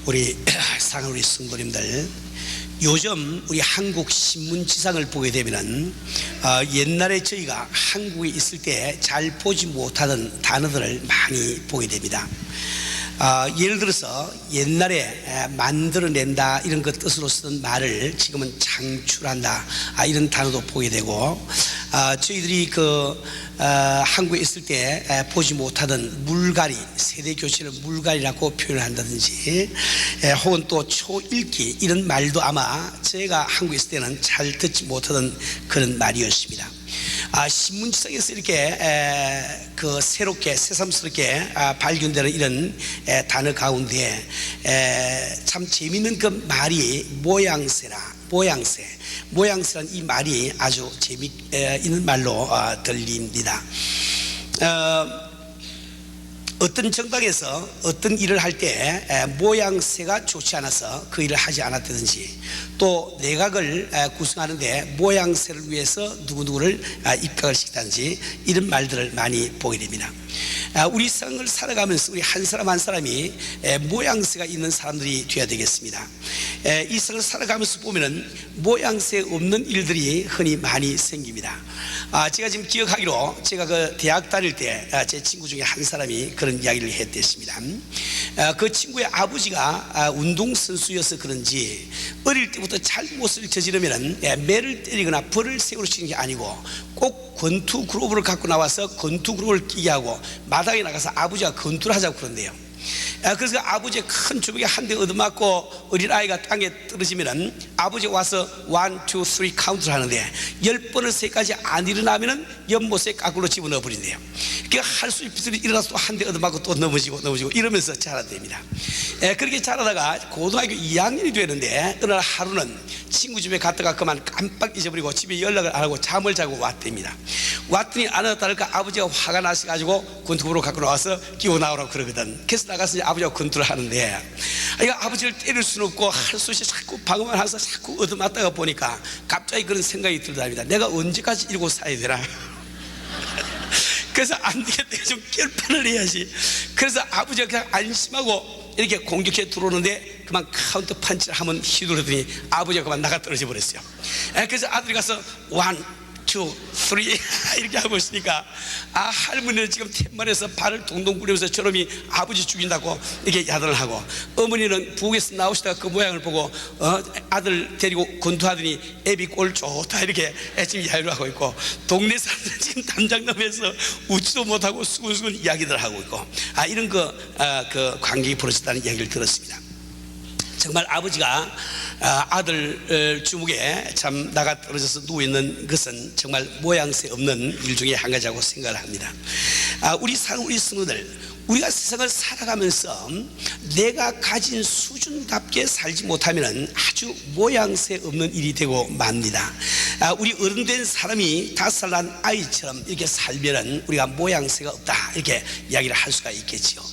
우리 사랑하는 우리 성도님들, 요즘 우리 한국 신문지상을 보게 되면은 옛날에 저희가 한국에 있을 때 잘 보지 못하던 단어들을 많이 보게 됩니다. 예를 들어서 옛날에 만들어낸다 이런 것 뜻으로 쓰던 말을 지금은 창출한다 이런 단어도 보게 되고, 저희들이 한국에 있을 때 보지 못하던 물갈이, 세대 교체를 물갈이라고 표현을 한다든지, 혹은 또 초읽기 이런 말도 아마 저희가 한국에 있을 때는 잘 듣지 못하던 그런 말이었습니다. 신문지상에서 이렇게 새롭게 새삼스럽게 발견되는 이런 단어 가운데 참 재미있는 그 말이 모양새라는 이 말이 아주 재미있는 말로 들립니다. 어떤 정당에서 어떤 일을 할 때 모양새가 좋지 않아서 그 일을 하지 않았다든지, 또 내각을 구성하는데 모양새를 위해서 누구누구를 입각을 시켰다든지 이런 말들을 많이 보게 됩니다. 우리 세상을 살아가면서 우리 한 사람 한 사람이 모양새가 있는 사람들이 되어야 되겠습니다. 이 세상을 살아가면서 보면은 모양새 없는 일들이 흔히 많이 생깁니다. 제가 지금 기억하기로, 제가 대학 다닐 때 제 친구 중에 한 사람이 그런 이야기를 했댔습니다. 그 친구의 아버지가 운동선수여서 그런지 어릴 때부터 잘못을 저지르면 매를 때리거나 벌을 세우러 치는 게 아니고 꼭 권투 그로브를 갖고 나와서 권투 그로브를 끼게 하고 마당에 나가서 아버지가 권투를 하자고 그런대요. 그래서 아버지의 큰 주먹에 한 대 얻어맞고 어린아이가 땅에 떨어지면은 아버지가 와서 1, 2, 3 카운트를 하는데 10번을 세까지 안 일어나면은 연못에 까꿀로 집어넣어 버린대요. 할 수 있으면 일어나서 또 한 대 얻어맞고 또 넘어지고 이러면서 자라됩니다. 그렇게 자라다가 고등학교 2학년이 되는데 어느 날 하루는 친구 집에 갔다가 그만 깜빡 잊어버리고 집에 연락을 안 하고 잠을 자고 왔답니다. 왔더니 아나 다를까 아버지가 화가 나셔가지고 권투부로 갖고 나와서 끼워 나오라고 그러거든. 그래서 나가서 아버지가 권투를 하는데, 아버지를 때릴 수는 없고 할 수 없이 자꾸 방어만 하면서 자꾸 얻어맞다가 보니까 갑자기 그런 생각이 들답니다. 내가 언제까지 이러고 살아야 되나? 그래서 안 되겠다, 좀 결판을 해야지. 그래서 아버지가 그냥 안심하고 이렇게 공격해 들어오는데 그만 카운터 펀치를 한번 휘두르더니 아버지가 그만 나가 떨어져 버렸어요. 그래서 아들이 가서 1, 2, 3 이렇게 하고 있으니까 할머니는 지금 팻말에서 발을 동동 구르면서 저놈이 아버지 죽인다고 이렇게 야단을 하고, 어머니는 부엌에서 나오시다가 그 모양을 보고 아들 데리고 권투하더니 애비 꼴 좋다 이렇게 지금 이야기를 하고 있고, 동네 사람들은 지금 담장넘에서 웃지도 못하고 수근수근 이야기들 하고 있고, 이런 그 관객이 벌어졌다는 이야기를 들었습니다. 정말 아버지가 아들 주먹에 참 나가 떨어져서 누워있는 것은 정말 모양새 없는 일 중에 한 가지라고 생각을 합니다. 우리 성도들, 우리가 세상을 살아가면서 내가 가진 수준답게 살지 못하면 아주 모양새 없는 일이 되고 맙니다. 우리 어른된 사람이 5살 난 아이처럼 이렇게 살면은 우리가 모양새가 없다 이렇게 이야기를 할 수가 있겠지요.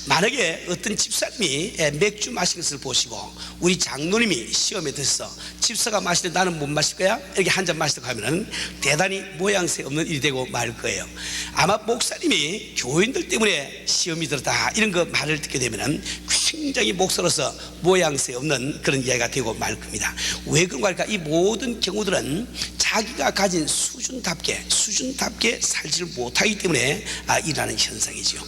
만약에 어떤 집사님이 맥주 마시는 것을 보시고 우리 장로님이 시험에 들어서 집사가 마시는데 나는 못 마실 거야? 이렇게 한 잔 마시려고 하면은 대단히 모양새 없는 일이 되고 말 거예요. 아마 목사님이 교인들 때문에 시험이 들었다 이런 그 말을 듣게 되면은 굉장히 목사로서 모양새 없는 그런 이야기가 되고 말 겁니다. 왜 그런가 할까? 이 모든 경우들은 자기가 가진 수준답게 살지를 못하기 때문에 일어나는 현상이죠.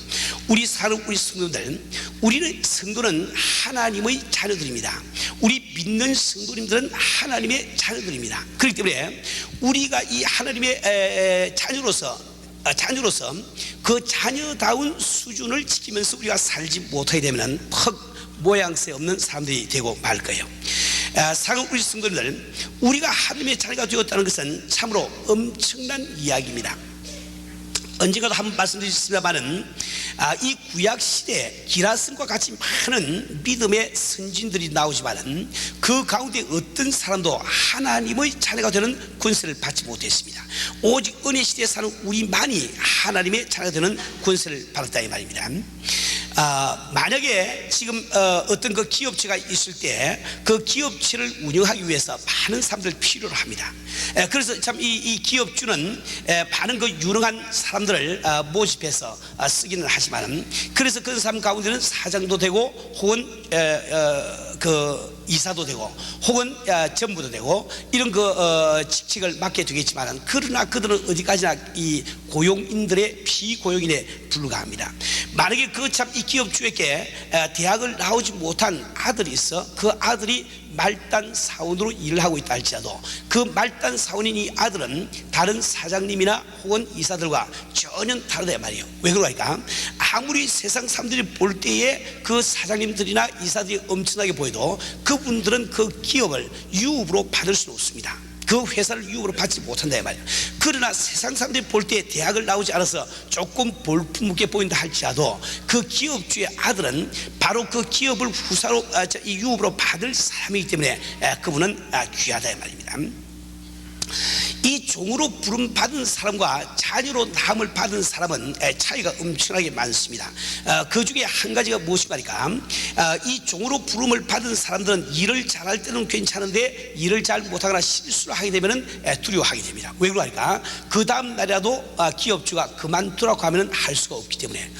우리 성도들, 우리는 성도는 하나님의 자녀들입니다. 우리 믿는 성도님들은 하나님의 자녀들입니다. 그렇기 때문에 우리가 이 하나님의 자녀로서 그 자녀다운 수준을 지키면서 우리가 살지 못하게 되면 퍽 모양새 없는 사람들이 되고 말 거예요. 사랑하는 우리 성도님들, 우리가 하나님의 자녀가 되었다는 것은 참으로 엄청난 이야기입니다. 언젠가도 한번 말씀드렸습니다만은 이 구약시대 기라성과 같이 많은 믿음의 선진들이 나오지만은 그 가운데 어떤 사람도 하나님의 자녀가 되는 권세를 받지 못했습니다. 오직 은혜 시대에 사는 우리만이 하나님의 자녀가 되는 권세를 받았다 이 말입니다. 만약에 지금 어떤 그 기업체가 있을 때 그 기업체를 운영하기 위해서 많은 사람들 필요로 합니다. 그래서 참 이 기업주는 많은 그 유능한 사람들을 모집해서 쓰기는 하지만, 그래서 그 사람 가운데는 사장도 되고 혹은 그 이사도 되고 혹은 전부도 되고 이런 그 직책을 맡게 되겠지만, 그러나 그들은 어디까지나 이 고용인들의 비고용인에 불과합니다. 만약에 그 참 이 기업주에게 대학을 나오지 못한 아들이 있어 그 아들이 말단 사원으로 일을 하고 있다 할지라도 그 말단 사원인 이 아들은 다른 사장님이나 혹은 이사들과 전혀 다르다 말이에요. 왜 그러니까 아무리 세상 사람들이 볼 때에 그 사장님들이나 이사들이 엄청나게 보여도 그분들은 그 기업을 유업으로 받을 수는 없습니다. 그 회사를 유업으로 받지 못한다 말이에요. 그러나 세상 사람들이 볼 때 대학을 나오지 않아서 조금 볼품없게 보인다 할지라도 그 기업주의 아들은 바로 그 기업을 후사로 이 유업으로 받을 사람이기 때문에 그분은 귀하다 말입니다. 이 종으로 부름 받은 사람과 자녀로 남을 받은 사람은 차이가 엄청나게 많습니다. 그 중에 한 가지가 무엇이니까, 이 종으로 부름을 받은 사람들은 일을 잘할 때는 괜찮은데 일을 잘 못하거나 실수를 하게 되면 두려워하게 됩니다. 왜 그러니까 그 다음 날이라도 기업주가 그만두라고 하면 할 수가 없기 때문에.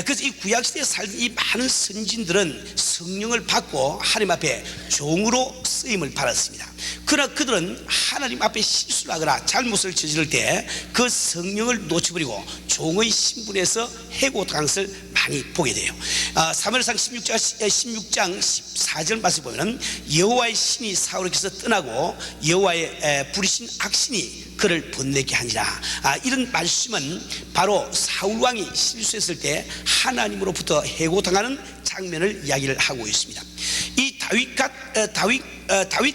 그래서 이 구약시대에 살던 이 많은 선진들은 성령을 받고 하나님 앞에 종으로 쓰임을 받았습니다. 그러나 그들은 하나님 앞에 실수를 하거나 잘못을 저지를 때 그 성령을 놓쳐버리고 종의 신분에서 해고당한 것을 많이 보게 돼요. 사무엘상 16장 14절 말씀 보면은 여호와의 신이 사울에게서 떠나고 여호와의 부리신 악신이 그를 번뇌케 하니라. 이런 말씀은 바로 사울 왕이 실수했을 때 하나님으로부터 해고당하는 장면을 이야기를 하고 있습니다. 이 다윗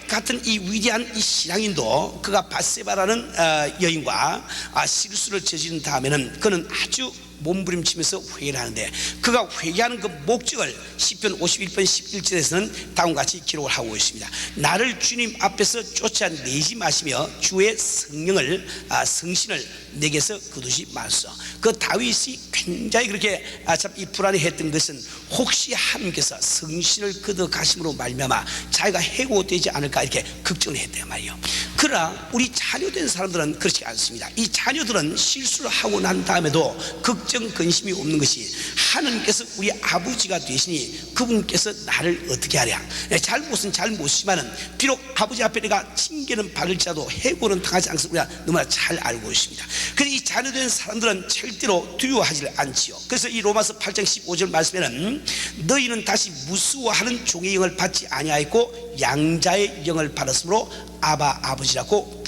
같은 이 위대한 이 신앙인도 그가 밧세바라는 여인과 실수를 저지른 다음에는 그는 아주 몸부림치면서 회개를 하는데, 그가 회개하는 그 목적을 시편 51편 11절에서는 다음과 같이 기록을 하고 있습니다. 나를 주님 앞에서 쫓아내지 마시며 주의 성령을 성신을 내게서 거두지 마소서. 그 다윗이 굉장히 그렇게 참 이 불안해했던 것은 혹시 하나님께서 성신을 거둬가심으로 말미암아 자기가 해고되지 않을까 이렇게 걱정을 했단 말이에요. 그러나 우리 자녀된 사람들은 그렇지 않습니다. 이 자녀들은 실수를 하고 난 다음에도 걱정 근심이 없는 것이, 하나님께서 우리 아버지가 되시니 그분께서 나를 어떻게 하랴. 잘못은 잘못이지만은 비록 아버지 앞에 내가 징계는 받을지라도 해고는 당하지 않습니다. 우리가 너무나 잘 알고 있습니다. 그래서 이 자녀된 사람들은 절대로 두려워하지 않지요. 그래서 이 로마서 8장 15절 말씀에는 너희는 다시 무수워하는 종의 영을 받지 아니하였고 양자의 영을 받았으므로 아바 아버지라고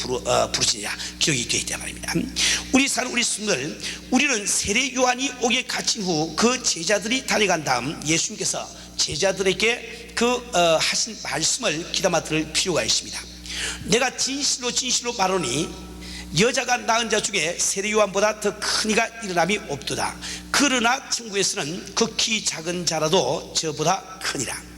부르시니라 기록이 되어 있단 말입니다. 우리 성도들, 우리는 세례 요한이 오게 갇힌 후 그 제자들이 다녀간 다음 예수님께서 제자들에게 하신 말씀을 귀담아 들을 필요가 있습니다. 내가 진실로 진실로 말하노니 여자가 낳은 자 중에 세례 요한보다 더 큰 이가 일어남이 없도다. 그러나 천국에서는 극히 작은 자라도 저보다 크니라.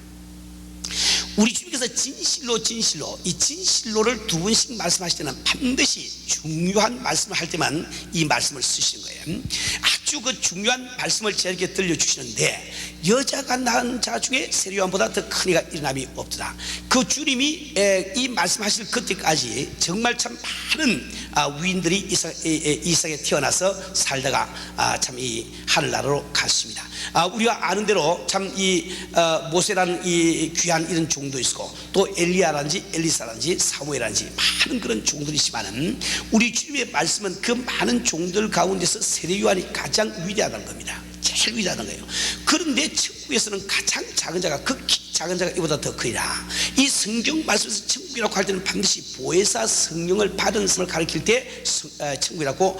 우리 주님께서 진실로 진실로, 이 진실로를 두 번씩 말씀하실 때는 반드시 중요한 말씀을 할 때만 이 말씀을 쓰시는 거예요. 아주 그 중요한 말씀을 저에게 들려주시는데, 여자가 낳은 자 중에 세례 요한보다 더 큰 이가 일어남이 없도다. 그 주님이 이 말씀하실 그때까지 정말 참 많은 위인들이 이 세상에 태어나서 살다가 참 이 하늘나라로 갔습니다. 우리가 아는 대로 참 이 모세라는 이 귀한 이런 종도 있고, 또 엘리야라든지 엘리사라든지 사무엘라든지 많은 그런 종들이 있지만은 우리 주님의 말씀은 그 많은 종들 가운데서 세례 요한이 가장 위대하다는 겁니다. 제일 위대하다는 거예요. 그런데 천국에서는 가장 작은 자가, 극히 작은 자가 이보다 더 크리라. 이 성경 말씀에서 천국이라고 할 때는 반드시 보혜사 성령을 받은 사람을 가리킬 때 천국이라고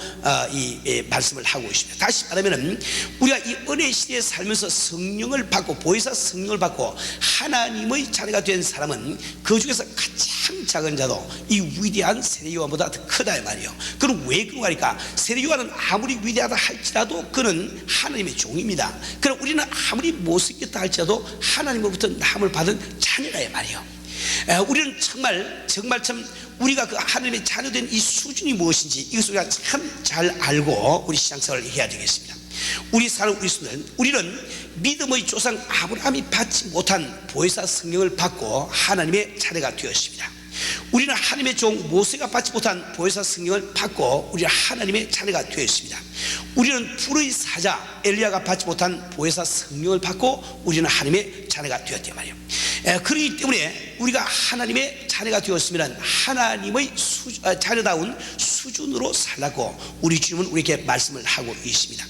이 말씀을 하고 있습니다. 다시 말하면 우리가 이 은혜 시대에 살면서 성령을 받고 보혜사 성령을 받고 하나님의 자녀가 된 사람은 그 중에서 가장 작은 자도 이 위대한 세례 요한보다 더 크다 이 말이에요. 그럼 왜 그런가 하니까 세례 요한은 아무리 위대하다 할지라도 그는 하나님의 종입니다. 그럼 우리는 아무리 못생겼다 할지라도 하나님으로부터 남을 받은 자녀라 이 말이에요. 우리는 정말 참 우리가 그 하나님의 자녀된 이 수준이 무엇인지 이것을 우리가 참 잘 알고 우리 신앙생활을 해야 되겠습니다. 우리 사는 우리 수는 우리는 믿음의 조상 아브라함이 받지 못한 보혜사 성령을 받고 하나님의 자녀가 되었습니다. 우리는 하나님의 종 모세가 받지 못한 보혜사 성령을 받고 우리는 하나님의 자녀가 되었습니다. 우리는 불의 사자 엘리야가 받지 못한 보혜사 성령을 받고 우리는 하나님의 자녀가 되었단 말이에요. 그렇기 때문에 우리가 하나님의 자녀가 되었으면 하나님의 자녀다운 수준으로 살라고 우리 주님은 우리에게 말씀을 하고 있습니다.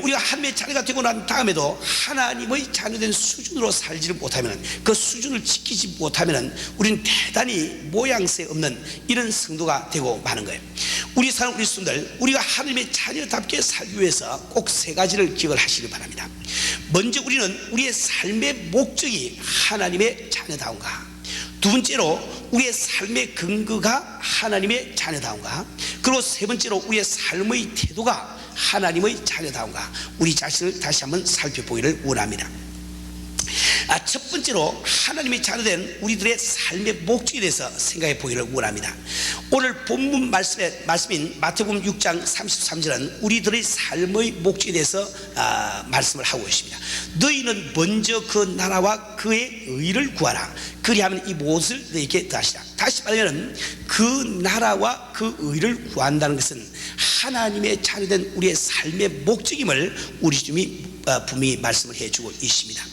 우리가 하나님의 자녀가 되고 난 다음에도 하나님의 자녀된 수준으로 살지를 못하면, 그 수준을 지키지 못하면 우리는 대단히 모양새 없는 이런 성도가 되고 마는 거예요. 우리 사는 우리 성도들, 우리가 하나님의 자녀답게 살기 위해서 꼭 세 가지를 기억을 하시기 바랍니다. 먼저 우리는 우리의 삶의 목적이 하나님의 자녀다운가, 두 번째로 우리의 삶의 근거가 하나님의 자녀다운가, 그리고 세 번째로 우리의 삶의 태도가 하나님의 자녀다운가, 우리 자신을 다시 한번 살펴보기를 원합니다. 첫 번째로 하나님의 자녀된 우리들의 삶의 목적에 대해서 생각해 보기를 원합니다. 오늘 본문 말씀인 마태복음 6장 33절은 우리들의 삶의 목적에 대해서 말씀을 하고 있습니다. 너희는 먼저 그 나라와 그의 의를 구하라, 그리하면 이 무엇을 너희에게 더하시라. 다시 말하면 그 나라와 그 의를 구한다는 것은 하나님의 자녀된 우리의 삶의 목적임을 우리 주님이 분명히 말씀을 해주고 있습니다.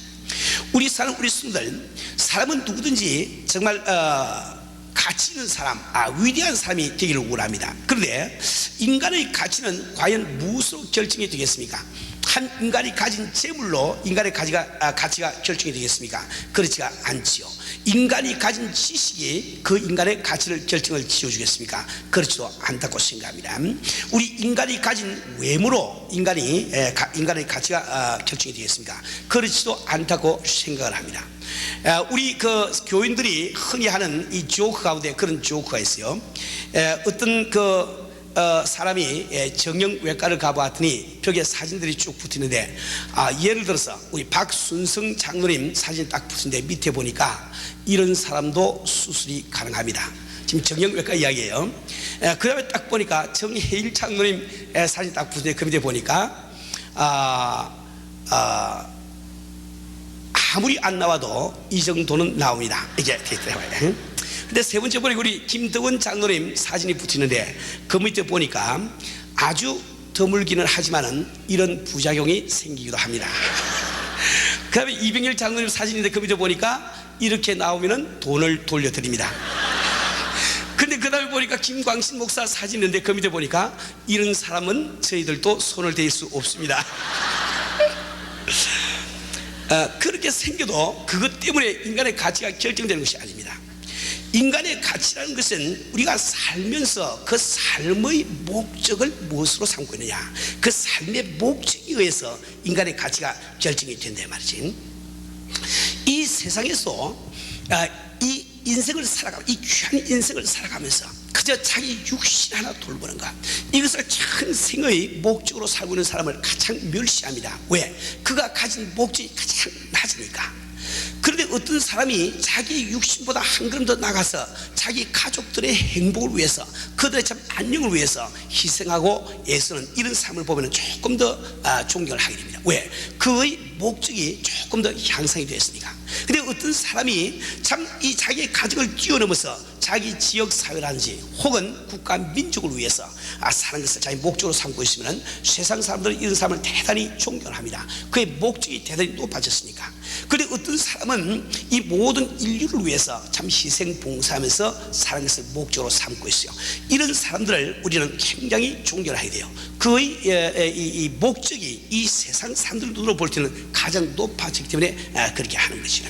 우리 사는 우리 성도들, 사람은 누구든지 정말 가치 있는 사람, 위대한 사람이 되기를 원합니다. 그런데 인간의 가치는 과연 무엇으로 결정이 되겠습니까? 한 인간이 가진 재물로 인간의 가치가 결정이 되겠습니까? 그렇지가 않지요. 인간이 가진 지식이 그 인간의 가치를 결정을 지어주겠습니까? 그렇지도 않다고 생각합니다. 우리 인간이 가진 외모로 인간의 가치가 결정이 되겠습니까? 그렇지도 않다고 생각을 합니다. 우리 그 교인들이 흔히 하는 이 조크 가운데 그런 조크가 있어요. 어떤 사람이 정형외과를 가보았더니 벽에 사진들이 쭉 붙이는데, 예를 들어서 우리 박순성 장로님 사진 딱 붙은데 밑에 보니까 이런 사람도 수술이 가능합니다. 지금 정형외과 이야기예요. 그 다음에 딱 보니까 정혜일 장로님 사진 딱 붙은데 그 밑에 보니까 아무리 안 나와도 이 정도는 나옵니다. 이게 되더라고요. 근데 세 번째 보니까 우리 김덕원 장로님 사진이 붙이는데 그 밑에 보니까 아주 드물기는 하지만은 이런 부작용이 생기기도 합니다. 그 다음에 이병일 장로님 사진인데 그 밑에 보니까 이렇게 나오면은 돈을 돌려드립니다. 근데 그 다음에 보니까 김광신 목사 사진인데 그 밑에 보니까 이런 사람은 저희들도 손을 대일 수 없습니다. 그렇게 생겨도 그것 때문에 인간의 가치가 결정되는 것이 아닙니다. 인간의 가치라는 것은 우리가 살면서 그 삶의 목적을 무엇으로 삼고 있느냐, 그 삶의 목적에 의해서 인간의 가치가 결정이 된다 말이지. 이 세상에서 이 인생을 살아가면서, 이 귀한 인생을 살아가면서 그저 자기 육신 하나 돌보는 것, 이것을 전생의 목적으로 살고 있는 사람을 가장 멸시합니다. 왜? 그가 가진 목적이 가장 낮으니까. 그런데 어떤 사람이 자기 육신보다 한 걸음 더 나가서 자기 가족들의 행복을 위해서, 그들의 참 안녕을 위해서 희생하고 애쓰는 이런 삶을 보면 조금 더 존경을 하게 됩니다. 왜? 그의 목적이 조금 더 향상이 되었으니까. 근데 어떤 사람이 참 이 자기의 가족을 뛰어넘어서 자기 지역 사회라든지 혹은 국가 민족을 위해서 사는 것을 자기 목적으로 삼고 있으면 세상 사람들은 이런 사람을 대단히 존경합니다. 그의 목적이 대단히 높아졌으니까. 그런데 어떤 사람은 이 모든 인류를 위해서 참 희생 봉사하면서 사는 것을 목적으로 삼고 있어요. 이런 사람들을 우리는 굉장히 존경을 하게 돼요. 그의 이 목적이 이 세상 사람들 눈으로 볼 때는 가장 높아지기 때문에 그렇게 하는 것이죠.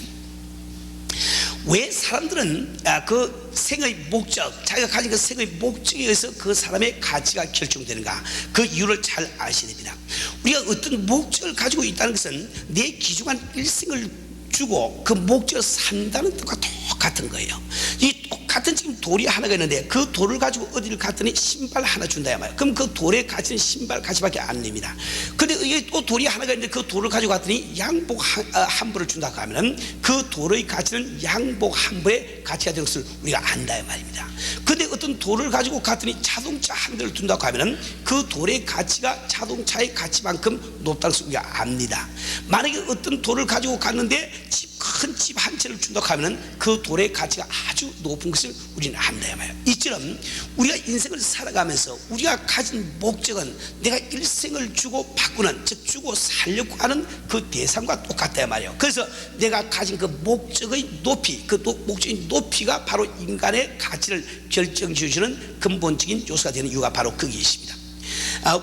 왜 사람들은 그 생의 목적, 자기가 가진 그 생의 목적에 의해서 그 사람의 가치가 결정되는가, 그 이유를 잘 아셔야 됩니다. 우리가 어떤 목적을 가지고 있다는 것은 내 귀중한 일생을 주고 그 목적을 산다는 뜻과 똑같은 거예요. 이 똑같은 지금 돌이 하나가 있는데 그 돌을 가지고 어디를 갔더니 신발 하나 준다 말이에요. 그럼 그 돌의 가치는 신발 가치밖에 안 됩니다. 근데 이게 또 돌이 하나가 있는데 그 돌을 가지고 갔더니 양복 한 벌을 준다고 하면은 그 돌의 가치는 양복 한 벌의 가치가 되는 것을 우리가 안다 말입니다. 근데 어떤 돌을 가지고 갔더니 자동차 한 대를 준다고 하면은 그 돌의 가치가 자동차의 가치만큼 높다는 것을 우리가 압니다. 만약에 어떤 돌을 가지고 갔는데 큰 집 한 채를 준다고 하면은 그 돌의 가치가 아주 높은 것을 우리는 안다 말이에요. 이처럼 우리가 인생을 살아가면서 우리가 가진 목적은 내가 일생을 주고 바꾸는, 즉 주고 살려고 하는 그 대상과 똑같다 말이에요. 그래서 내가 가진 그 목적의 높이, 그 목적의 높이가 바로 인간의 가치를 결정지어주는 근본적인 요소가 되는 이유가 바로 거기에 있습니다.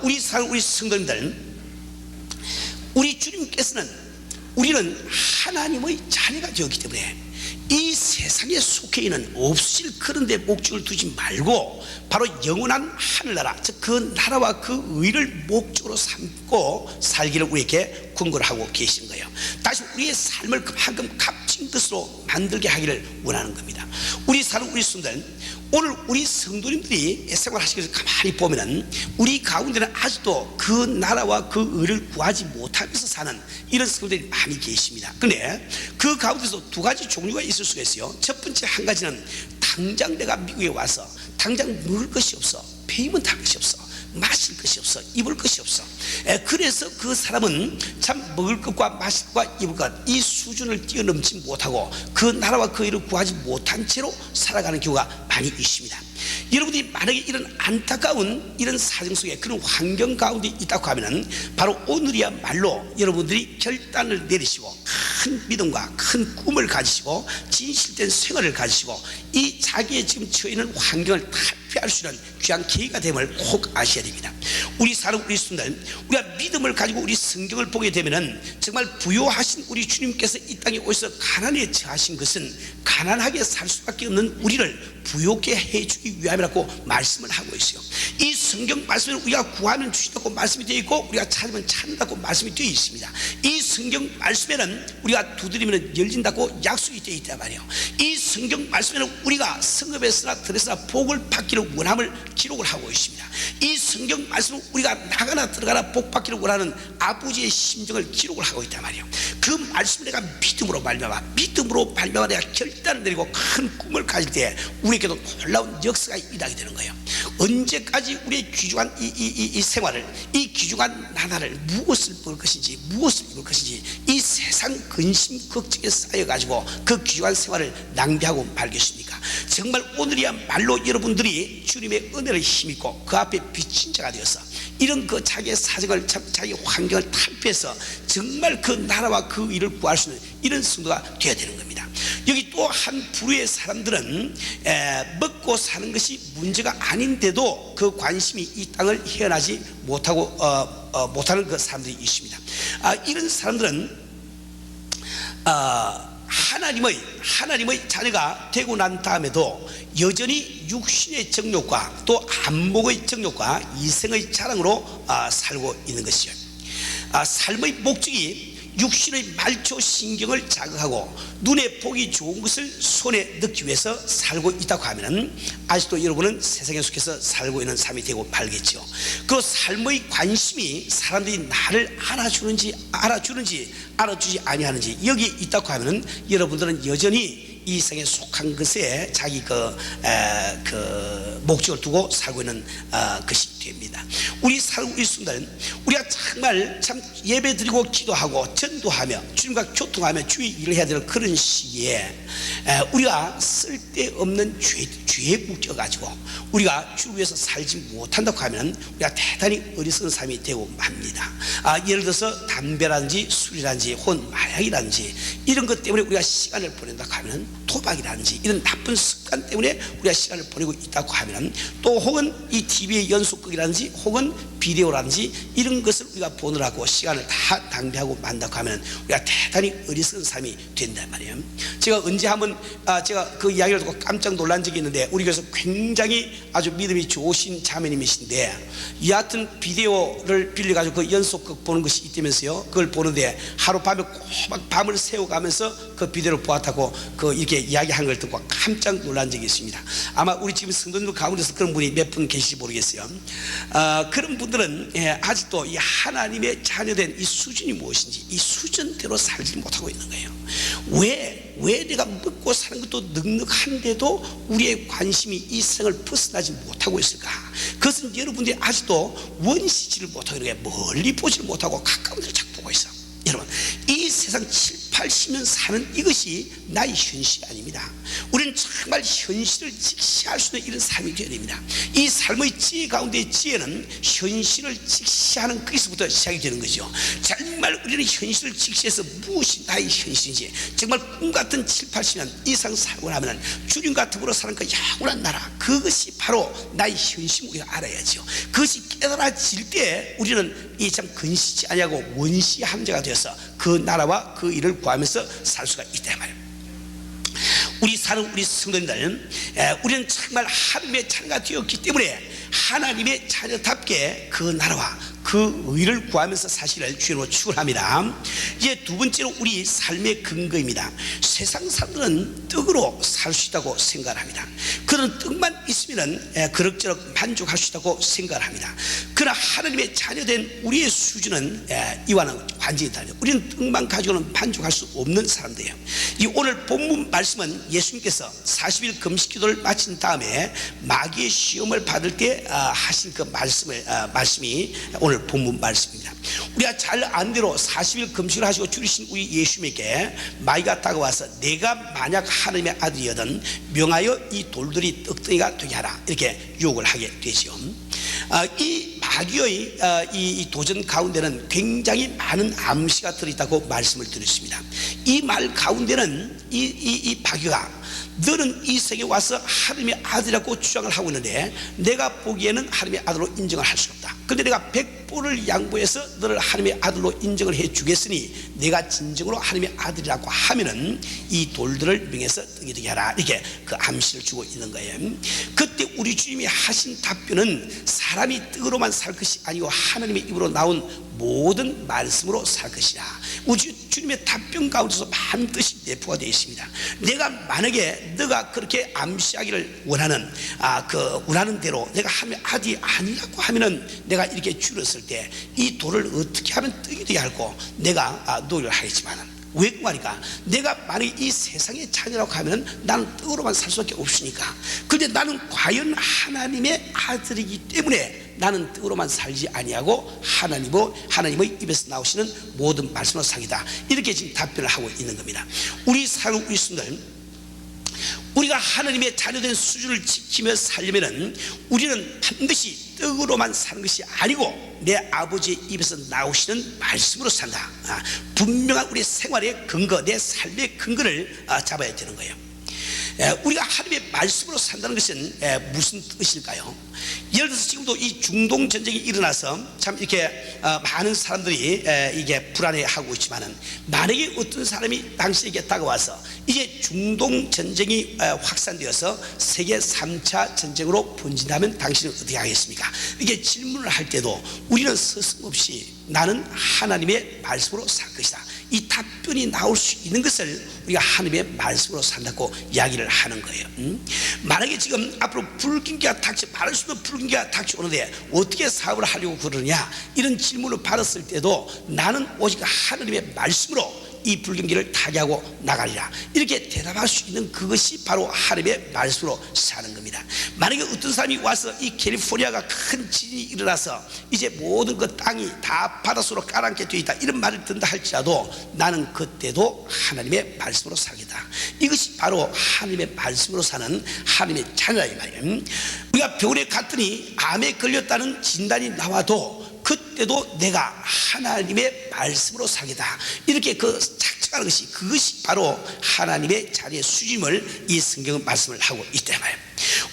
우리 성도님들, 우리 주님께서는 우리는 하나님의 자녀가 되었기 때문에 이 세상에 속해 있는 없으실 그런 데 목적을 두지 말고 바로 영원한 하늘나라, 즉 그 나라와 그 의를 목적으로 삼고 살기를 우리에게 권고를 하고 계신 거예요. 다시 우리의 삶을 그만큼 값진 것으로 만들게 하기를 원하는 겁니다. 우리 성도들, 오늘 우리 성도님들이 생활하시면서 가만히 보면은 우리 가운데는 아직도 그 나라와 그 의를 구하지 못하면서 사는 이런 성도들이 많이 계십니다. 그런데 그 가운데서 두 가지 종류가 있을 수가 있어요. 첫 번째 한 가지는 당장 내가 미국에 와서 당장 먹을 것이 없어, 페이먼트 할 것이 없어, 마실 것이 없어, 입을 것이 없어. 그래서 그 사람은 참 먹을 것과 마실 것과 입을 것, 이 수준을 뛰어넘지 못하고 그 나라와 그 일을 구하지 못한 채로 살아가는 경우가 많이 있습니다. 여러분들이 만약에 이런 안타까운 이런 사정 속에 그런 환경 가운데 있다고 하면은 바로 오늘이야말로 여러분들이 결단을 내리시고 큰 믿음과 큰 꿈을 가지시고 진실된 생활을 가지시고 이 자기의 지금 처해 있는 환경을 탈피할 수 있는 귀한 계기가 됨을 꼭 아셔야 됩니다. 우리 성도들, 우리가 믿음을 가지고 우리 성경을 보게 되면은 정말 부요하신 우리 주님께서 이 땅에 오셔서 가난에 처하신 것은 가난하게 살 수밖에 없는 우리를 부요케 해주기 위함이라고 말씀을 하고 있어요. 이 성경 말씀을 우리가 구하면 주신다고 말씀이 되어 있고 우리가 찾으면 찾는다고 말씀이 되어 있습니다. 이 성경 말씀에는 우리가 두드리면 열린다고 약속이 되어 있단 말이에요. 이 성경 말씀에는 우리가 성읍에서나 들에서나 복을 받기를 원함을 기록을 하고 있습니다. 이 성경 말씀은 우리가 나가나 들어가나 복 받기를 원하는 아버지의 심정을 기록을 하고 있단 말이에요. 그 말씀을 내가 믿음으로 말미암아 내가 결단을 내리고 큰 꿈을 가질 때 우리에게도 놀라운 역사가 일어나게 되는 거예요. 언제까지 우리의 귀중한 이 생활을, 이 귀중한 나날을 무엇을 먹을 것인지 무엇을 입을 것인지 이 세상 근심 걱정에 쌓여가지고 그 귀중한 생활을 낭비하고 말겠습니까? 정말 오늘이야말로 여러분들이 주님의 은혜를 힘입고 그 앞에 비친 자가 되어서 이런 그 자기의 사정을, 자기 환경을 탈피해서 정말 그 나라와 그 일을 구할 수 있는 이런 성도가 되어야 되는 겁니다. 여기 또 한 부류의 사람들은 먹고 사는 것이 문제가 아닌데도 그 관심이 이 땅을 헤어나지 못하는 그 사람들이 있습니다. 이런 사람들은 하나님의 자녀가 되고 난 다음에도 여전히 육신의 정욕과 또 안목의 정욕과 이생의 자랑으로 살고 있는 것이죠. 삶의 목적이 육신의 말초 신경을 자극하고 눈에 보기 좋은 것을 손에 넣기 위해서 살고 있다고 하면 아직도 여러분은 세상에 속해서 살고 있는 삶이 되고 말겠죠. 그 삶의 관심이 사람들이 나를 알아주는지 알아주지 아니하는지 여기에 있다고 하면 여러분들은 여전히 이 세상에 속한 것에 자기 그 목적을 두고 살고 있는 것이 됩니다. 우리 순간 우리가 정말 참 예배드리고 기도하고 전도하며 주님과 교통하며 주의 일을 해야 될 그런 시기에 우리가 쓸데없는 죄에 묶여가지고 우리가 주를 위해서 살지 못한다고 하면 우리가 대단히 어리석은 삶이 되고 맙니다. 예를 들어서 담배라든지 술이라든지 혹은 마약이라든지 이런 것 때문에 우리가 시간을 보낸다고 하면 도박이라든지 이런 나쁜 습관 때문에 우리가 시간을 보내고 있다고 하면 또 혹은 이 TV의 연속극이라든지 혹은 비디오라든지 이런 것을 우리가 보느라고 시간을 다 낭비하고 만다고 하면 우리가 대단히 어리석은 삶이 된단 말이에요. 제가 언제 한번 제가 그 이야기를 듣고 깜짝 놀란 적이 있는데 우리 교회에서 굉장히 아주 믿음이 좋으신 자매님이신데 여하튼 비디오를 빌려가지고 그 연속극 보는 것이 있다면서요. 그걸 보는데 하룻밤에 꼬박 밤을 새워가면서 그 비디오를 보았다고 그 이렇게 이야기한 걸 듣고 깜짝 놀란 적이 있습니다. 아마 우리 지금 성도님들 가운데서 그런 분이 몇 분 계실지 모르겠어요. 그런 분들은 아직도 이 하나님의 자녀된 이 수준이 무엇인지 이 수준대로 살지 못하고 있는 거예요. 왜 내가 먹고 사는 것도 넉넉한데도 우리의 관심이 이 세상을 벗어나지 못하고 있을까? 그것은 여러분들이 아직도 원시지를 못하고 이렇게 멀리 보지를 못하고 가까운 데를 자꾸 보고 있어. 여러분, 이 세상 7, 80년 사는 이것이 나의 현실이 아닙니다. 우리는 정말 현실을 직시할 수 있는 이런 삶이 되어야 됩니다. 이 삶의 지혜 가운데의 지혜는 현실을 직시하는 것에서부터 시작이 되는 거죠. 정말 우리는 현실을 직시해서 무엇이 나의 현실인지, 정말 꿈같은 7, 80년 이상 살고 나면 주님과 더불어 사는 그 영원한 나라, 그것이 바로 나의 현실을 우리가 알아야죠. 그것이 깨달아질 때 우리는 이 참 근시지 아니하고 원시한 자가 되어서 그 나라와 그 일을 구하면서 살 수가 있다 말이에요. 우리 사는 우리 성도님들, 우리는 정말 하나님의 자녀가 되었기 때문에 하나님의 자녀답게 그 나라와 그 의를 구하면서 사실을 주로 추구합니다. 이제 두 번째로 우리 삶의 근거입니다. 세상 사람들은 떡으로 살 수 있다고 생각합니다. 그런 떡만 있으면 그럭저럭 만족할 수 있다고 생각합니다. 그러나 하나님의 자녀된 우리의 수준은 이와는 완전히 달라요. 우리는 떡만 가지고는 만족할 수 없는 사람들이에요. 이 오늘 본문 말씀은 예수님께서 40일 금식 기도를 마친 다음에 마귀의 시험을 받을 때 하신 그 말씀이 오늘 본문 말씀입니다. 우리가 잘 아는 대로 40일 금식을 하시고 줄이신 우리 예수님에게 마귀가 다가와서 내가 만약 하나님의 아들이거든 명하여 이 돌들이 떡덩이가 되게 하라, 이렇게 유혹을 하게 되죠. 이 마귀의 이 도전 가운데는 굉장히 많은 암시가 들어있다고 말씀을 드렸습니다. 이 말 가운데는 이 마귀가 너는 이 세계에 와서 하나님의 아들이라고 주장을 하고 있는데 내가 보기에는 하나님의 아들로 인정을 할 수 없다. 그런데 내가 100%를 양보해서 너를 하나님의 아들로 인정을 해 주겠으니 내가 진정으로 하나님의 아들이라고 하면은 이 돌들을 명해서 떡이 되게 하라, 이렇게 그 암시를 주고 있는 거예요. 그때 우리 주님이 하신 답변은 사람이 떡으로만 살 것이 아니고 하나님의 입으로 나온 모든 말씀으로 살 것이라. 우리 주님의 답변 가운데서 많은 뜻이 내포가 되어 있습니다. 내가 만약에 너가 그렇게 암시하기를 원하는 대로 내가 하면 아들이 아니라고 하면은 내가 이렇게 줄였을 때 이 돌을 어떻게 하면 떡이 되게 할고 내가 노력을 하겠지만은, 왜 그 말이까? 내가 만약에 이 세상의 자녀라고 하면 나는 떡으로만 살 수밖에 없으니까. 그런데 나는 과연 하나님의 아들이기 때문에 나는 떡으로만 살지 아니하고 하나님의 입에서 나오시는 모든 말씀으로 살기다, 이렇게 지금 답변을 하고 있는 겁니다. 우리 사는 우리 순들, 우리가 하나님의 자녀된 수준을 지키며 살려면은 우리는 반드시 떡으로만 사는 것이 아니고 내 아버지의 입에서 나오시는 말씀으로 산다. 분명한 우리 생활의 근거, 내 삶의 근거를 잡아야 되는 거예요. 우리가 하나님의 말씀으로 산다는 것은 무슨 뜻일까요? 예를 들어서 지금도 이 중동 전쟁이 일어나서 참 이렇게 많은 사람들이 이게 불안해하고 있지만은, 만약에 어떤 사람이 당신에게 다가와서 이제 중동 전쟁이 확산되어서 세계 3차 전쟁으로 번진다면 당신은 어떻게 하겠습니까? 이게 질문을 할 때도 우리는 서슴없이 나는 하나님의 말씀으로 살 것이다, 이 답변이 나올 수 있는 것을 우리가 하나님의 말씀으로 산다고 이야기를 하는 거예요. 만약에 지금 앞으로 불경기가 말할 수 없는 불경기가 닥쳐오는데 어떻게 사업을 하려고 그러느냐, 이런 질문을 받았을 때도 나는 오직 하나님의 말씀으로 이 불경기를 타개하고 나가리라, 이렇게 대답할 수 있는 그것이 바로 하나님의 말씀으로 사는 겁니다. 만약에 어떤 사람이 와서 이 캘리포니아가 큰 지진이 일어나서 이제 모든 그 땅이 다 바닷속으로 까랑게 되어 있다, 이런 말을 듣는다 할지라도 나는 그때도 하나님의 말씀으로 살겠다. 이것이 바로 하나님의 말씀으로 사는 하나님의 자녀라, 이 말이에요. 우리가 병원에 갔더니 암에 걸렸다는 진단이 나와도 그때도 내가 하나님의 말씀으로 살겠다, 이렇게 작정하는 것이, 그것이 바로 하나님의 자녀의 수준을 이 성경은 말씀을 하고 있다 말이에요.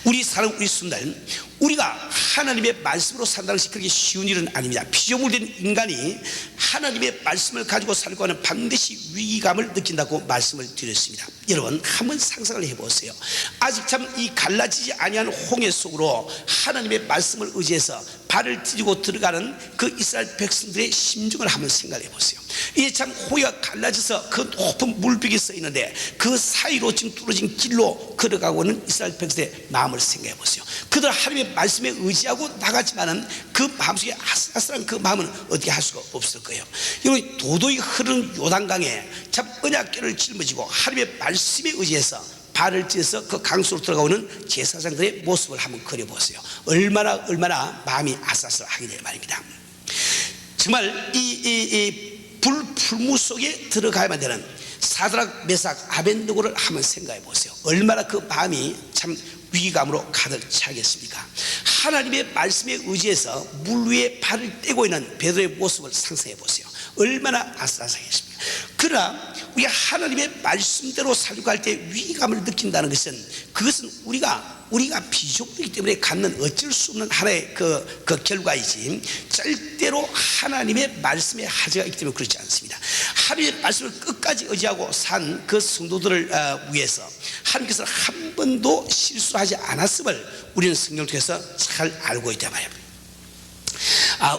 우리 사는 우리 순간 우리가 하나님의 말씀으로 산다는 것이 그렇게 쉬운 일은 아닙니다. 피조물된 인간이 하나님의 말씀을 가지고 살고 하는 반드시 위기감을 느낀다고 말씀을 드렸습니다. 여러분 한번 상상을 해보세요. 아직 참 이 갈라지지 아니한 홍해 속으로 하나님의 말씀을 의지해서 발을 디디고 들어가는 그 이스라엘 백성들의 심정을 한번 생각해 보세요. 이게 참 홍해가 갈라져서 그 높은 물벽이 서 있는데 그 사이로 지금 뚫어진 길로 걸어가고 있는 이스라엘 백성들의 마음을 생각해 보세요. 그들 하나님의 말씀에 의지하고 나가지만은 그 마음속에 아슬아슬한 그 마음은 어떻게 할 수가 없을 거예요. 여러분, 도도히 흐르는 요단강에 참 언약궤를 짊어지고 하나님의 말씀에 의지해서 발을 찌어서 그 강수로 들어가오는 제사장들의 모습을 한번 그려보세요. 얼마나 마음이 아슬아슬하게 될 말입니다. 정말 이 불풀무 속에 들어가야만 되는 사드락, 메삭, 아벤느고를 한번 생각해 보세요. 얼마나 그 마음이 참 위기감으로 가득 차겠습니까? 하나님의 말씀에 의지해서 물 위에 발을 떼고 있는 베드로의 모습을 상상해 보세요. 얼마나 아슬아슬하겠습니까? 그러나 우리가 하나님의 말씀대로 살려고 할 때 위기감을 느낀다는 것은, 그것은 우리가 비족이기 때문에 갖는 어쩔 수 없는 하나의 그 결과이지, 절대로 하나님의 말씀에 하자가 있기 때문에 그렇지 않습니다. 하나님의 말씀을 끝까지 의지하고 산 그 성도들을 위해서 하나님께서 한 번도 실수하지 않았음을 우리는 성경을 통해서 잘 알고 있단 말이에요.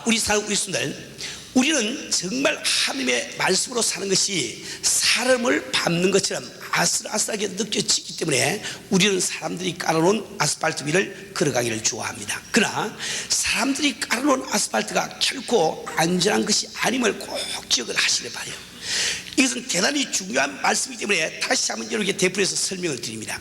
우리 사는 우리 순들, 우리는 정말 하나님의 말씀으로 사는 것이 사람을 밟는 것처럼 아슬아슬하게 느껴지기 때문에 우리는 사람들이 깔아놓은 아스팔트 위를 걸어가기를 좋아합니다. 그러나 사람들이 깔아놓은 아스팔트가 결코 안전한 것이 아님을 꼭 기억을 하시길 바라요. 이것은 대단히 중요한 말씀이기 때문에 다시 한번 여러분께 되풀이해서 설명을 드립니다.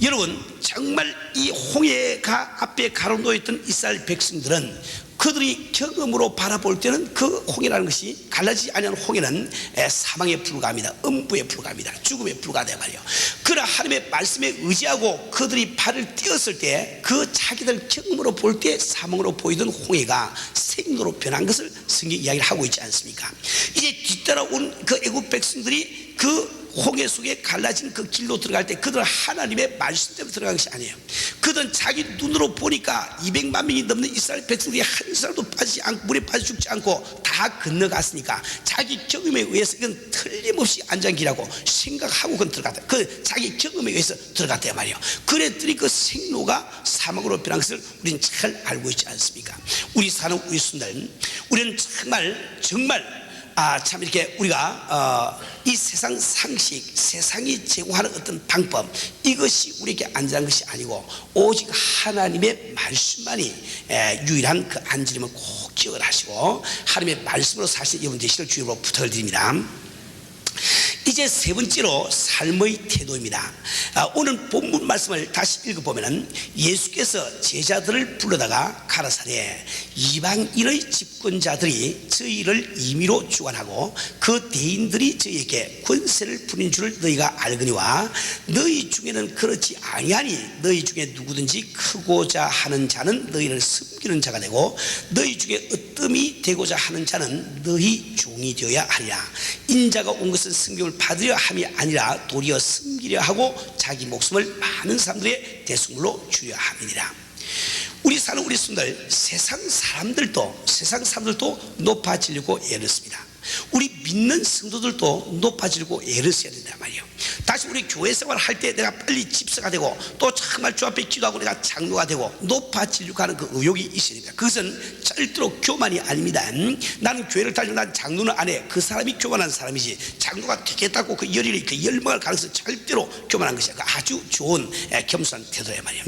여러분, 정말 이 홍해가 앞에 가로놓여 있던 이스라엘 백성들은 그들이 경험으로 바라볼 때는 그 홍해라는 것이, 갈라지지 않은 홍해는 사망에 불과합니다. 음부에 불과합니다. 죽음에 불과하단 말이에요. 그러나 하나님의 말씀에 의지하고 그들이 발을 띄었을 때 그 자기들 경험으로 볼 때 사망으로 보이던 홍해가 생로로 변한 것을 성경 이야기를 하고 있지 않습니까? 이제 뒤따라온 그 애국 백성들이 그 홍해 속에 갈라진 그 길로 들어갈 때 그들은 하나님의 말씀대로 들어간 것이 아니에요. 그들은 자기 눈으로 보니까 200만 명이 넘는 이스라엘 백성들이 한 사람도 빠지지 않고 물에 빠져 죽지 않고 다 건너갔으니까 자기 경험에 의해서 이건 틀림없이 안전길이라고 생각하고 그건 들어갔다. 그 자기 경험에 의해서 들어갔단 말이에요. 그랬더니 그 생로가 사망으로 변한 것을 우리는 잘 알고 있지 않습니까? 우리 사는 우리 순들, 우리는 정말 참 이렇게 우리가 이 세상 상식, 세상이 제공하는 어떤 방법, 이것이 우리에게 안전한 것이 아니고 오직 하나님의 말씀만이 유일한 그 안전임을 꼭 기억을 하시고 하나님의 말씀으로 사실 여러분 되시길 주님으로 부탁을 드립니다. 이제 세 번째로 삶의 태도입니다. 오늘 본문 말씀을 다시 읽어보면 예수께서 제자들을 불러다가 가라사대 이방인의 집권자들이 저희를 임의로 주관하고 그 대인들이 저희에게 권세를 부린 줄을 너희가 알거니와 너희 중에는 그렇지 아니하니 너희 중에 누구든지 크고자 하는 자는 너희를 섬기는 자가 되고 너희 중에 으뜸이 되고자 하는 자는 너희 종이 되어야 하리라. 인자가 온 것은 성경을 받으려 함이 아니라 도리어 섬기려 하고 자기 목숨을 많은 사람들의 대속물로 주려 함이니라. 우리 사는 우리 순들, 세상 사람들도 높아지려고 애를 씁니다. 우리 믿는 성도들도 높아지려고 애를 써야 된단 말이에요. 다시 우리 교회 생활을 할 때 내가 빨리 집사가 되고 또 정말 주 앞에 기도하고 내가 장로가 되고 높아지려고 하는 그 의욕이 있어야 됩니다. 그것은 절대로 교만이 아닙니다. 나는 교회를 다니고 난 장로는 안 해. 그 사람이 교만한 사람이지, 장로가 되겠다고 그 열의를, 그 열망을 가능해서 절대로 교만한 것이 아주 좋은 겸손한 태도란 말이에요.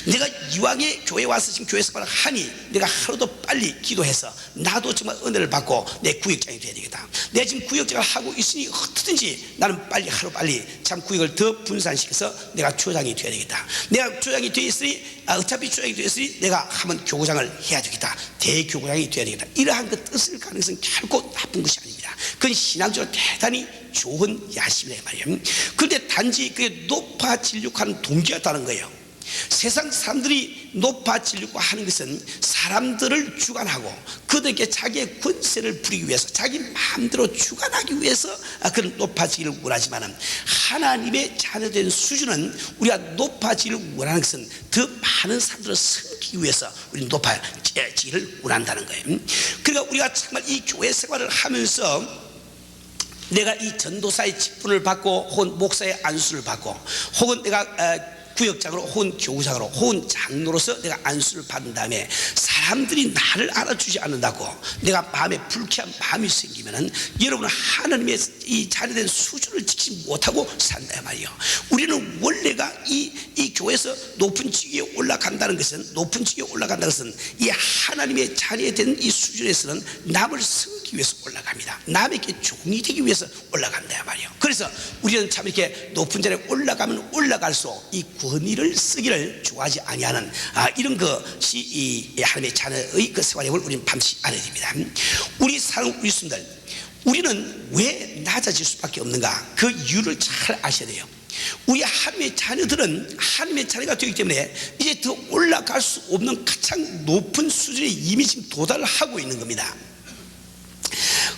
내가 이왕에 교회에 와서 지금 교회 생활을 하니 내가 하루도 빨리 기도해서 나도 정말 은혜를 받고 내 구역장이 돼야 되겠다. 내가 지금 구역장을 하고 있으니 어떻든지 나는 하루 빨리 참 구역을 더 분산시켜서 내가 조장이 되어야 되겠다. 내가 조장이 되어 있으니 어차피 조장이 되어 있으니 내가 한번 교구장을 해야 되겠다. 대교구장이 되어야 되겠다. 이러한 그 뜻을 가는 것은 결코 나쁜 것이 아닙니다. 그건 신앙적으로 대단히 좋은 야심이란 말이에요. 그런데 단지 그게 높아지려고 하는 동기가 있다는 거예요. 세상 사람들이 높아지려고 하는 것은 사람들을 주관하고 그들에게 자기의 권세를 부리기 위해서, 자기 마음대로 주관하기 위해서 그런 높아지기를 원하지만, 하나님의 자녀된 수준은 우리가 높아지기를 원하는 것은 더 많은 사람들을 섬기기 위해서 우리는 높아지기를 원한다는 거예요. 그러니까 우리가 정말 이 교회 생활을 하면서 내가 이 전도사의 직분을 받고 혹은 목사의 안수를 받고 혹은 내가 구역장으로 혹은 교구장으로 혹은 장로로서 내가 안수를 받은 다음에 사람들이 나를 알아주지 않는다고 내가 마음에 불쾌한 마음이 생기면은 여러분은 하나님의 이 자리된 수준을 지키지 못하고 산다 말이에요. 우리는 원래가 이 교회에서 높은 지위에 올라간다는 것은 이 하나님의 자리에 된 이 수준에서는 남을 섬기기 위해서 올라갑니다. 남에게 종이 되기 위해서 올라간다 말이에요. 그래서 우리는 참 이렇게 높은 자리에 올라가면 올라갈수록 이 권위를 쓰기를 좋아하지 아니하는 이런 것이 이 하나님의 자녀의 그 생활력을 우리는 반드시 알아야 됩니다. 우리 사랑 우리 순들, 우리는 왜 낮아질 수밖에 없는가? 그 이유를 잘 아셔야 돼요. 우리 하나님의 자녀들은 하나님의 자녀가 되기 때문에 이제 더 올라갈 수 없는 가장 높은 수준에 이미 지금 도달을 하고 있는 겁니다.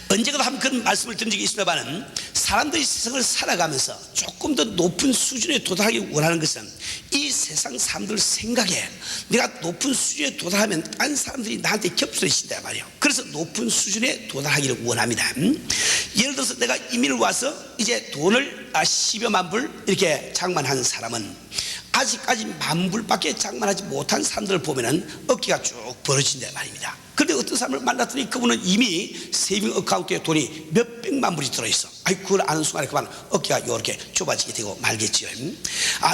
언제가도 한번 그런 말씀을 드린 적이 있습니다만, 사람들이 세상을 살아가면서 조금 더 높은 수준에 도달하기 원하는 것은 이 세상 사람들 생각에 내가 높은 수준에 도달하면 딴 사람들이 나한테 겹쳐진다 말이에요. 그래서 높은 수준에 도달하기를 원합니다. 예를 들어서 내가 이민을 와서 이제 돈을 10여만 불 이렇게 장만한 사람은 아직까지 10,000불밖에 장만하지 못한 사람들을 보면은 어깨가 쭉 벌어진다 말입니다. 그런데 어떤 사람을 만났더니 그분은 이미 세이빙 어카운트에 돈이 몇백만 불이 들어있어. 그걸 아는 순간에 그만 어깨가 이렇게 좁아지게 되고 말겠지요.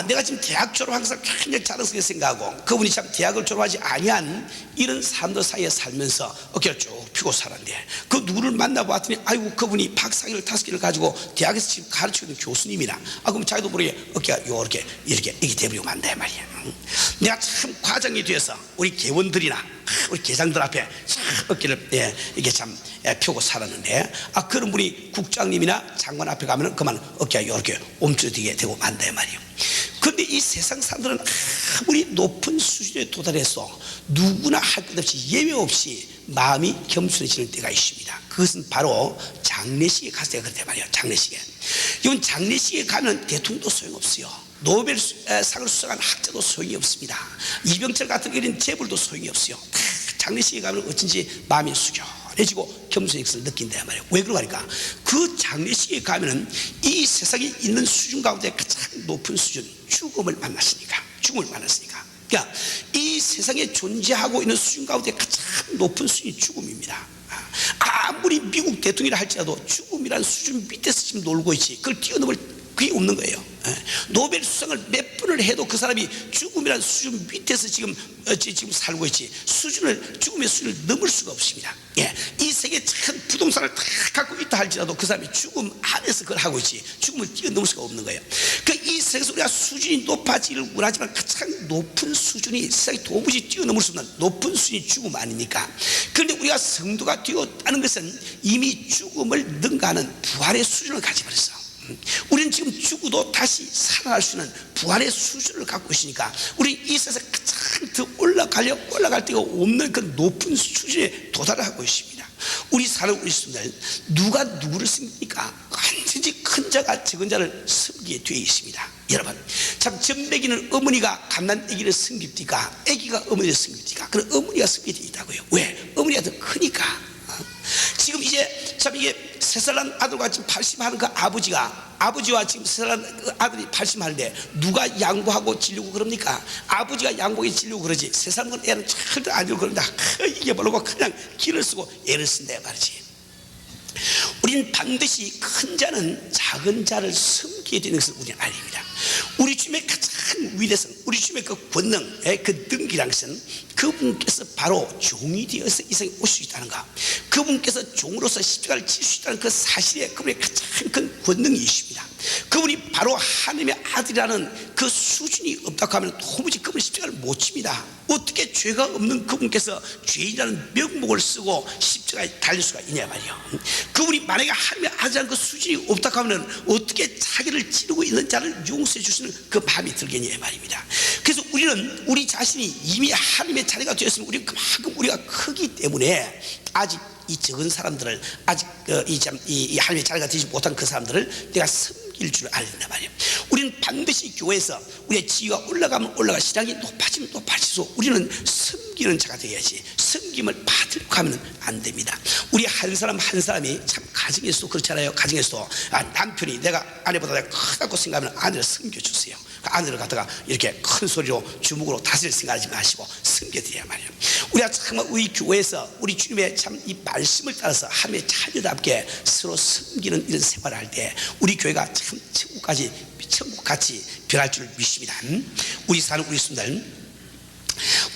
내가 지금 대학 졸업한 것을 굉장히 자랑스럽게 생각하고 그분이 참 대학을 졸업하지 아니한 이런 사람들 사이에 살면서 어깨를 쭉 펴고 살았는데, 그 누구를 만나보았더니 그분이 박사학위를 5개를 가지고 대학에서 지금 가르치고 있는 교수님이라. 그럼 자기도 모르게 어깨가 이렇게 돼버리고 만다 말이야. 내가 참 과장이 되어서 우리 개원들이나 우리 계장들 앞에 어깨를 이게 참 펴고 살았는데, 그런 분이 국장님이나 장관 앞에 가면 그만 어깨가 이렇게 옴츠러지게 되고 만다 말이에요. 그런데 이 세상 사람들은 아무리 높은 수준에 도달해서 누구나 할 것 없이 예외 없이 마음이 겸손해지는 때가 있습니다. 그것은 바로 장례식에 갔을 때가 그렇단 말이에요. 장례식에. 이건 장례식에 가면 대통령도 소용없어요. 노벨상을 수상한 학자도 소용이 없습니다. 이병철 같은 이런 재벌도 소용이 없어요. 장례식에 가면 어쩐지 마음이 숙연해지고 겸손의 것을 느낀다 말이에요. 왜 그런가 하니까 그 장례식에 가면은 이 세상에 있는 수준 가운데 가장 높은 수준, 죽음을 만났으니까. 그러니까 이 세상에 존재하고 있는 수준 가운데 가장 높은 수준이 죽음입니다. 아무리 미국 대통령이라 할지라도 죽음이라는 수준 밑에서 지금 놀고 있지 그걸 뛰어넘을 그게 없는 거예요. 노벨 수상을 몇 번을 해도 그 사람이 죽음이라는 수준 밑에서 지금 살고 있지 죽음의 수준을 넘을 수가 없습니다. 이 세계 큰 부동산을 다 갖고 있다 할지라도 그 사람이 죽음 안에서 그걸 하고 있지 죽음을 뛰어넘을 수가 없는 거예요. 이 세상에서 우리가 수준이 높아지기를 원하지만 가장 높은 수준이 세상에 도무지 뛰어넘을 수 없는 높은 수준이 죽음 아닙니까? 그런데 우리가 성도가 되었다는 것은 이미 죽음을 능가하는 부활의 수준을 가져버렸어. 우리는 지금 죽어도 다시 살아날 수 있는 부활의 수준을 갖고 있으니까 우리 이 세상에 가장 더 올라갈 데가 없는 그 높은 수준에 도달하고 있습니다. 우리 사는 우리 신들 누가 누구를 섬깁니까? 언제든지 큰 자가 적은 자를 섬기게 되어 있습니다. 여러분 참 젖먹이는 어머니가 갓난 아기를 섬깁니까? 아기가 어머니를 섬깁니까? 그럼 어머니가 섬기게 되어 있다고요. 왜? 어머니가 더 크니까. 지금 이제 참 이게 3살 난 아들과 지금 80하는 그 아버지와 지금 3살 난 그 아들이 80하는데 누가 양보하고 지려고 그럽니까? 아버지가 양보하고 지려고 그러지 3살 난 애는 절대 안 지려고 그런다. 이게 모르고 그냥 길을 쓰고 애를 쓴다 말이지. 우리는 반드시 큰 자는 작은 자를 섬기게 되는 것을 우리는 알립니다. 우리 주님의 가장 위대성, 우리 주님의 그 권능, 그 등기라는 것은 그분께서 바로 종이 되어서 이 세상에 오실 수 있다는가, 그분께서 종으로서 십자가를 질 수 있다는 그 사실에 그분의 가장 큰 권능이 있습니다. 그분이 바로 하나님의 아들이라는 그 수준이 없다고 하면 도무지 그분 십자가를 못 칩니다. 어떻게 죄가 없는 그분께서 죄인이라는 명목을 쓰고 십자가에 달릴 수가 있냐 말이에요. 그분이 만약에 하나님의 아들이라는 그 수준이 없다고 하면 어떻게 자기를 찌르고 있는 자를 용서해 주시는 그 마음이 들겠냐 말입니다. 그래서 우리는 우리 자신이 이미 하나님의 자녀가 되었으면 우리 그만큼 우리가 크기 때문에 아직 이 적은 사람들을 아직 이 하나님의 자녀가 되지 못한 그 사람들을 내가 섬길 줄 알린단 말이에요. 우리는 반드시 교회에서 우리의 지위가 올라가면 올라가 신앙이 높아지면 높아질수록 우리는 섬기는 자가 되어야지 섬김을 받으려고 하면 안 됩니다. 우리 한 사람 한 사람이 참 가정에서도 그렇잖아요. 가정에서도 남편이 내가 아내보다 내가 크다고 생각하면 아내를 섬겨주세요. 그 안으로 갔다가 이렇게 큰 소리로 주먹으로 다스릴 생각하지 마시고 섬겨드려야 말이에요. 우리가 정말 우리 교회에서 우리 주님의 참 이 말씀을 따라서 하나님의 자녀답게 서로 섬기는 이런 생활을 할 때 우리 교회가 참 천국같이 변할 줄 믿습니다. 우리 사는 우리 순들,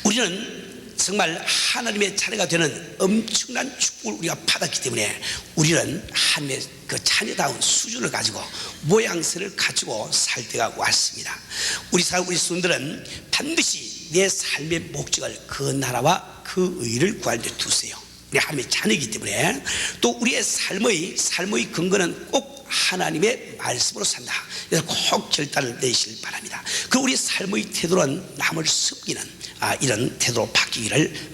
우리는 정말 하나님의 자녀가 되는 엄청난 축복을 우리가 받았기 때문에 우리는 하나님의 그 자녀다운 수준을 가지고 모양새를 가지고 살 때가 왔습니다. 우리 사는 우리 순들은 반드시 내 삶의 목적을 그 나라와 그 의를 구할 때 두세요. 우리 하나님의 자녀이기 때문에 또 우리의 삶의 근거는 꼭 하나님의 말씀으로 산다. 그래서 꼭 결단을 내시길 바랍니다. 그 우리 삶의 태도는 남을 섬기는 이런 태도로 바뀌기를